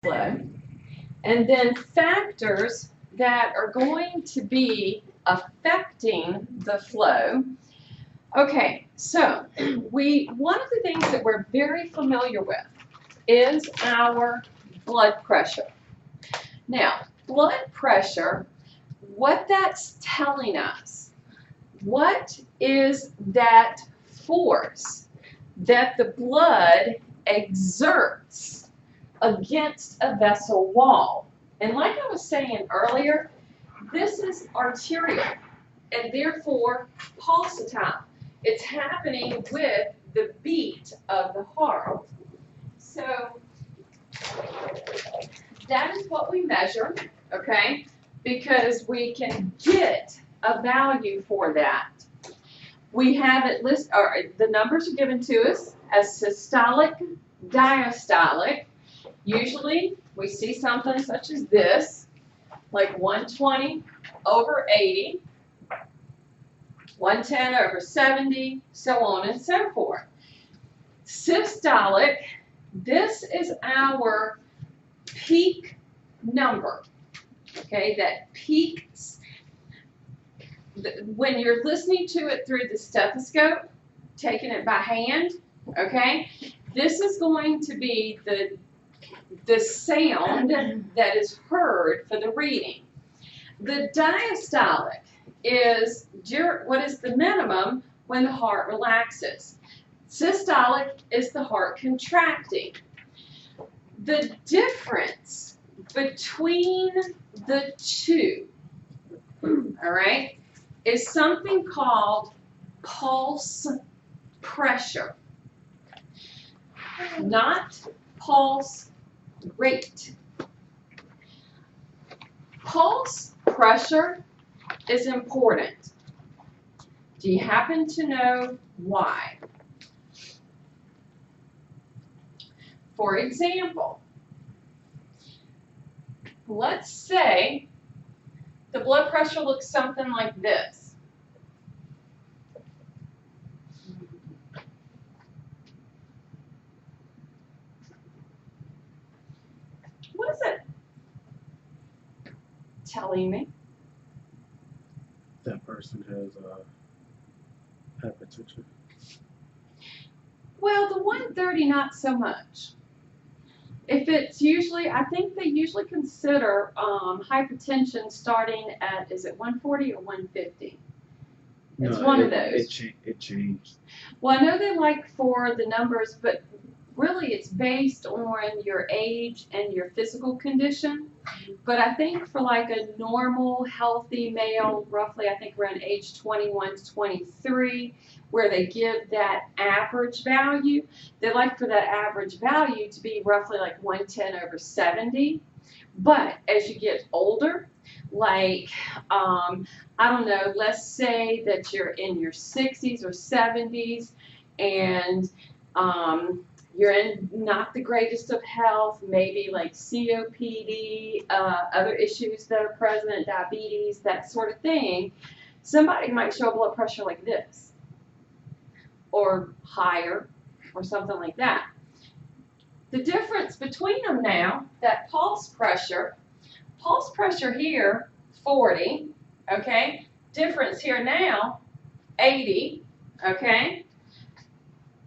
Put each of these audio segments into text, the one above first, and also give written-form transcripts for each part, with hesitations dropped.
flow, and then factors that are going to be affecting the flow. Okay, so one of the things that we're very familiar with is our blood pressure. Now, blood pressure, what that's telling us, what is that force that the blood exerts against a vessel wall? And like I was saying earlier, this is arterial and therefore pulsatile. It's happening with the beat of the heart. So that is what we measure, okay, because we can get a value for that. We have it listed, or the numbers are given to us as systolic, diastolic. Usually we see something such as this, like 120/80, 110/70, so on and so forth. Systolic, this is our peak number, okay, that peaks. When you're listening to it through the stethoscope, taking it by hand, okay, this is going to be the sound that is heard for the reading. The diastolic is what is the minimum when the heart relaxes. Systolic is the heart contracting. The difference between the two, all right, is something called pulse pressure, not pulse rate. Pulse pressure is important. Do you happen to know why? For example, let's say the blood pressure looks something like this. What is it telling me? That person has hypertension. Well, the 130, not so much. If it's usually, I think they usually consider hypertension starting at, is it 140 or 150? It's one of those. It changed. Well, I know they like for the numbers, but really it's based on your age and your physical condition. But I think for like a normal, healthy male, roughly I think around age 21 to 23, where they give that average value, they like for that average value to be roughly like 110/70. But as you get older, like, I don't know, let's say that you're in your 60s or 70s and you're in not the greatest of health, maybe like COPD, other issues that are present, diabetes, that sort of thing, somebody might show a blood pressure like this or higher or something like that. The difference between them now, that pulse pressure here, 40, okay? Difference here now, 80, okay?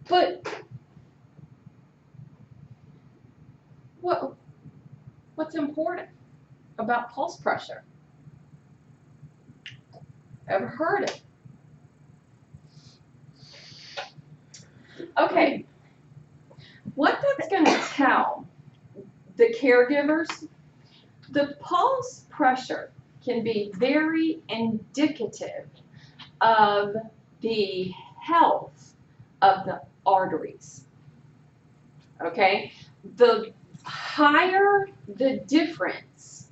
But what's important about pulse pressure? Ever heard it? Okay, what that's going to tell the caregivers, the pulse pressure can be very indicative of the health of the arteries. Okay, the higher the difference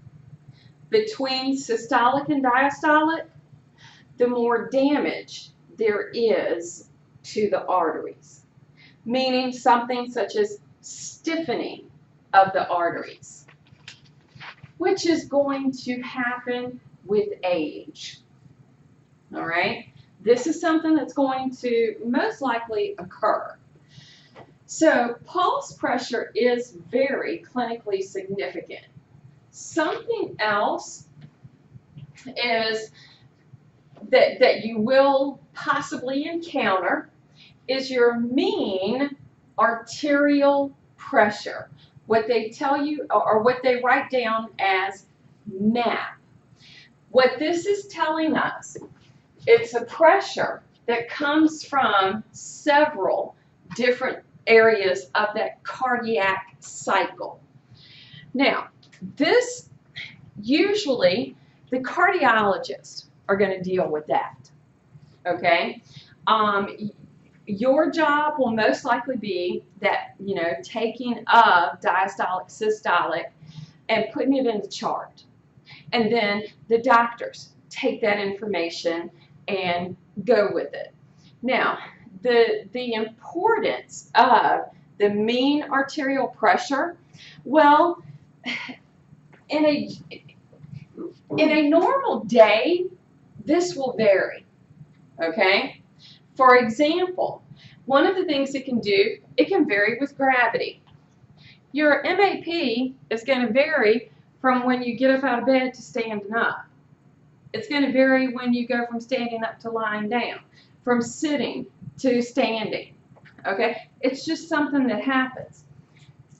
between systolic and diastolic, the more damage there is to the arteries, meaning something such as stiffening of the arteries, which is going to happen with age. All right? This is something that's going to most likely occur. So pulse pressure is very clinically significant. Something else is that you will possibly encounter is your mean arterial pressure. What they tell you, or what they write down as MAP. What this is telling us, it's a pressure that comes from several different areas of that cardiac cycle. Now, this usually the cardiologists are going to deal with that. Okay? Your job will most likely be that, taking of diastolic, systolic, and putting it in the chart. And then the doctors take that information and go with it. Now, the importance of the mean arterial pressure, well, in a normal day, this will vary, okay? For example, one of the things it can do, it can vary with gravity. Your MAP is going to vary from when you get up out of bed to standing up. It's going to vary when you go from standing up to lying down, from sitting to standing, okay? It's just something that happens.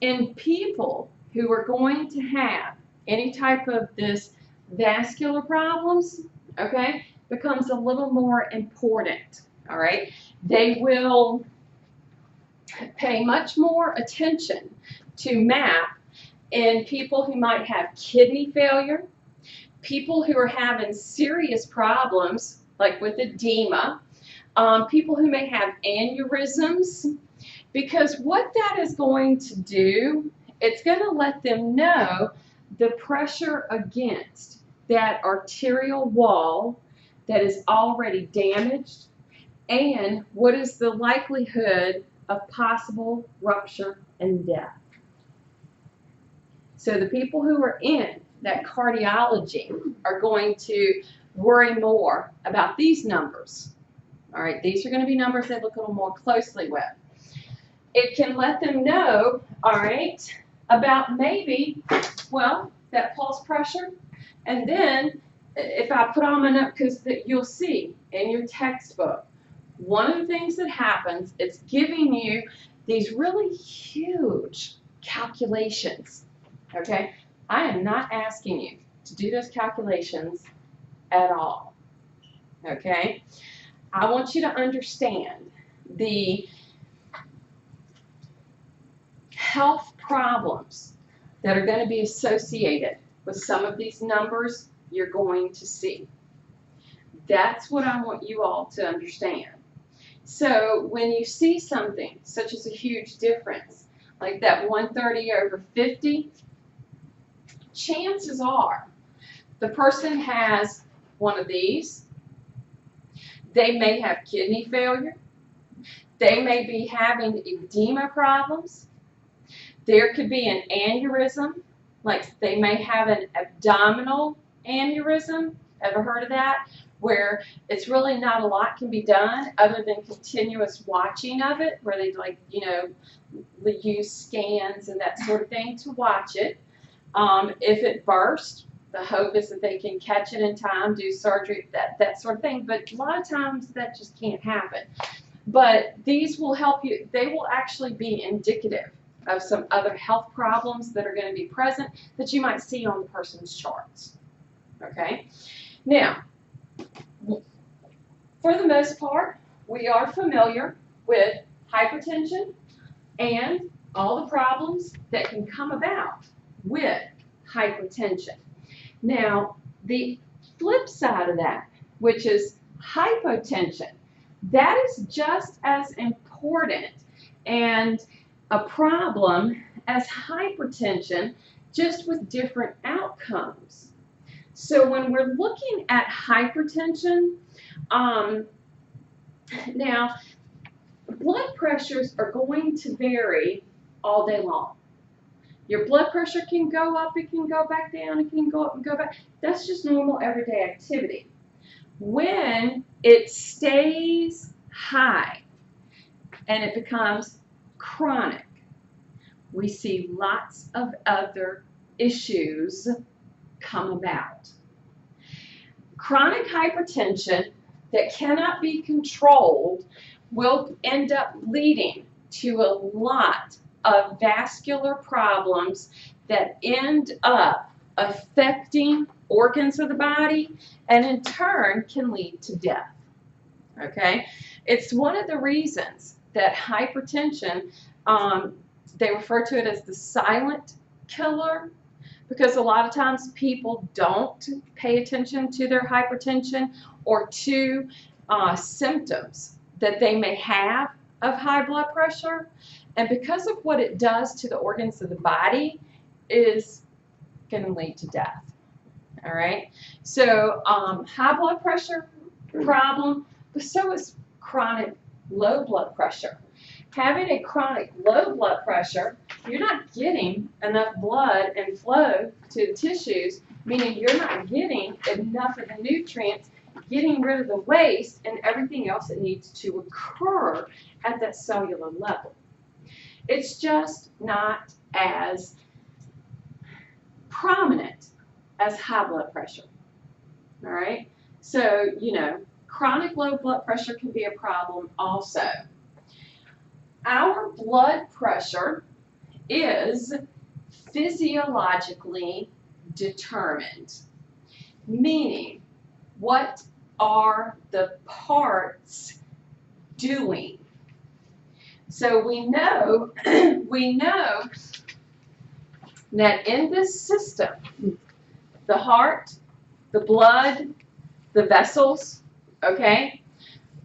In people who are going to have any type of this vascular problems, okay, becomes a little more important, all right? They will pay much more attention to MAP in people who might have kidney failure, people who are having serious problems like with edema, people who may have aneurysms, because what that is going to do, it's going to let them know the pressure against that arterial wall that is already damaged and what is the likelihood of possible rupture and death. So the people who are in that cardiology are going to worry more about these numbers. All right, these are going to be numbers they look a little more closely with. It can let them know, all right, about maybe, well, that pulse pressure. And then if I put on my note, because you'll see in your textbook, one of the things that happens, it's giving you these really huge calculations, okay? I am not asking you to do those calculations at all, okay? I want you to understand the health problems that are going to be associated with some of these numbers you're going to see. That's what I want you all to understand. So when you see something such as a huge difference, like that 130/50, chances are the person has one of these. They may have kidney failure. They may be having edema problems. There could be an aneurysm, like they may have an abdominal aneurysm. Ever heard of that? Where it's really not a lot can be done other than continuous watching of it, where they use scans and that sort of thing to watch it. If it bursts, the hope is that they can catch it in time, do surgery, that sort of thing. But a lot of times that just can't happen. But these will help you. They will actually be indicative of some other health problems that are going to be present that you might see on the person's charts. Okay? Now, for the most part, we are familiar with hypertension and all the problems that can come about with hypertension. Now, the flip side of that, which is hypotension, that is just as important and a problem as hypertension, just with different outcomes. So when we're looking at hypertension, now blood pressures are going to vary all day long. Your blood pressure can go up, it can go back down, it can go up and go back. That's just normal everyday activity. When it stays high and it becomes chronic, we see lots of other issues come about. Chronic hypertension that cannot be controlled will end up leading to a lot of vascular problems that end up affecting organs of the body and in turn can lead to death. Okay? It's one of the reasons that hypertension, they refer to it as the silent killer, because a lot of times people don't pay attention to their hypertension or to symptoms that they may have of high blood pressure. And because of what it does to the organs of the body, is going to lead to death. All right? So high blood pressure problem, but so is chronic low blood pressure. Having a chronic low blood pressure, you're not getting enough blood and flow to the tissues, meaning you're not getting enough of the nutrients, getting rid of the waste and everything else that needs to occur at that cellular level. It's just not as prominent as high blood pressure. All right? So, you know, chronic low blood pressure can be a problem also. Our blood pressure is physiologically determined, meaning what are the parts doing? So we know that in this system, the heart, the blood, the vessels, okay,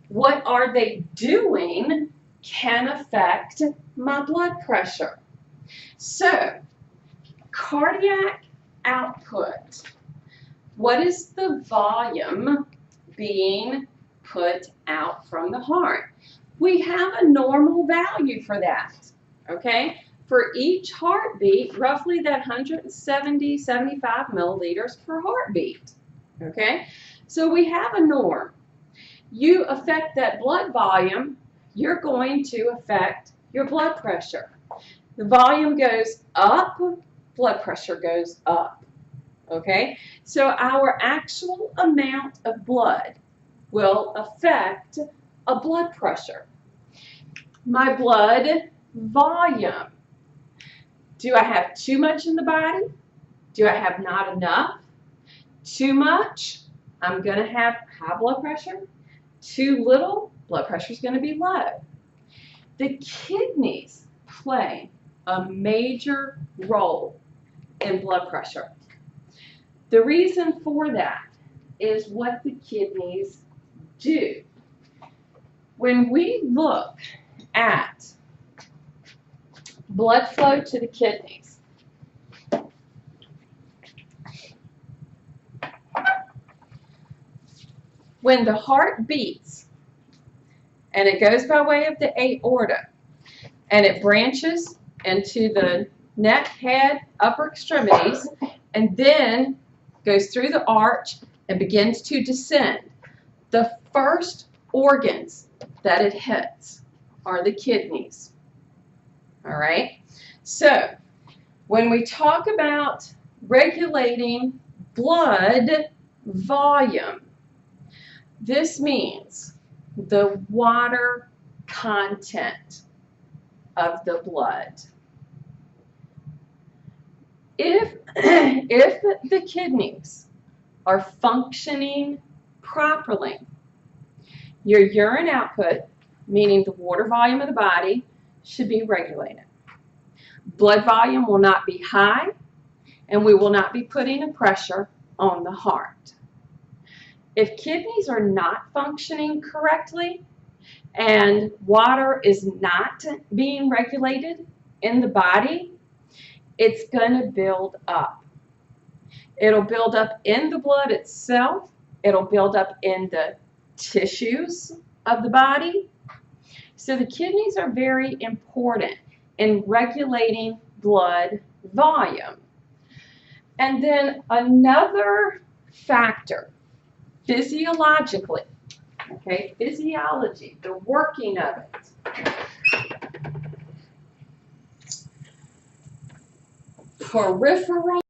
what are they doing can affect my blood pressure. So, cardiac output, what is the volume being put out from the heart? We have a normal value for that, okay? For each heartbeat, roughly that 170, 75 milliliters per heartbeat, okay? So we have a norm. You affect that blood volume, you're going to affect your blood pressure. The volume goes up, blood pressure goes up, okay? So our actual amount of blood will affect a blood pressure. My blood volume. Do I have too much in the body? Do I have not enough? Too much, I'm going to have high blood pressure. Too little, blood pressure is going to be low. The kidneys play a major role in blood pressure. The reason for that is what the kidneys do. When we look at blood flow to the kidneys, when the heart beats and it goes by way of the aorta and it branches into the neck, head, upper extremities, and then goes through the arch and begins to descend, the first organs that it hits are the kidneys. All right? So, when we talk about regulating blood volume, this means the water content of the blood. If the kidneys are functioning properly, your urine output, meaning the water volume of the body, should be regulated. Blood volume will not be high, and we will not be putting a pressure on the heart. If kidneys are not functioning correctly and water is not being regulated in the body, it's going to build up. It'll build up in the blood itself. It'll build up in the tissues of the body. So the kidneys are very important in regulating blood volume. And then another factor, physiologically, okay, physiology, the working of it. peripheral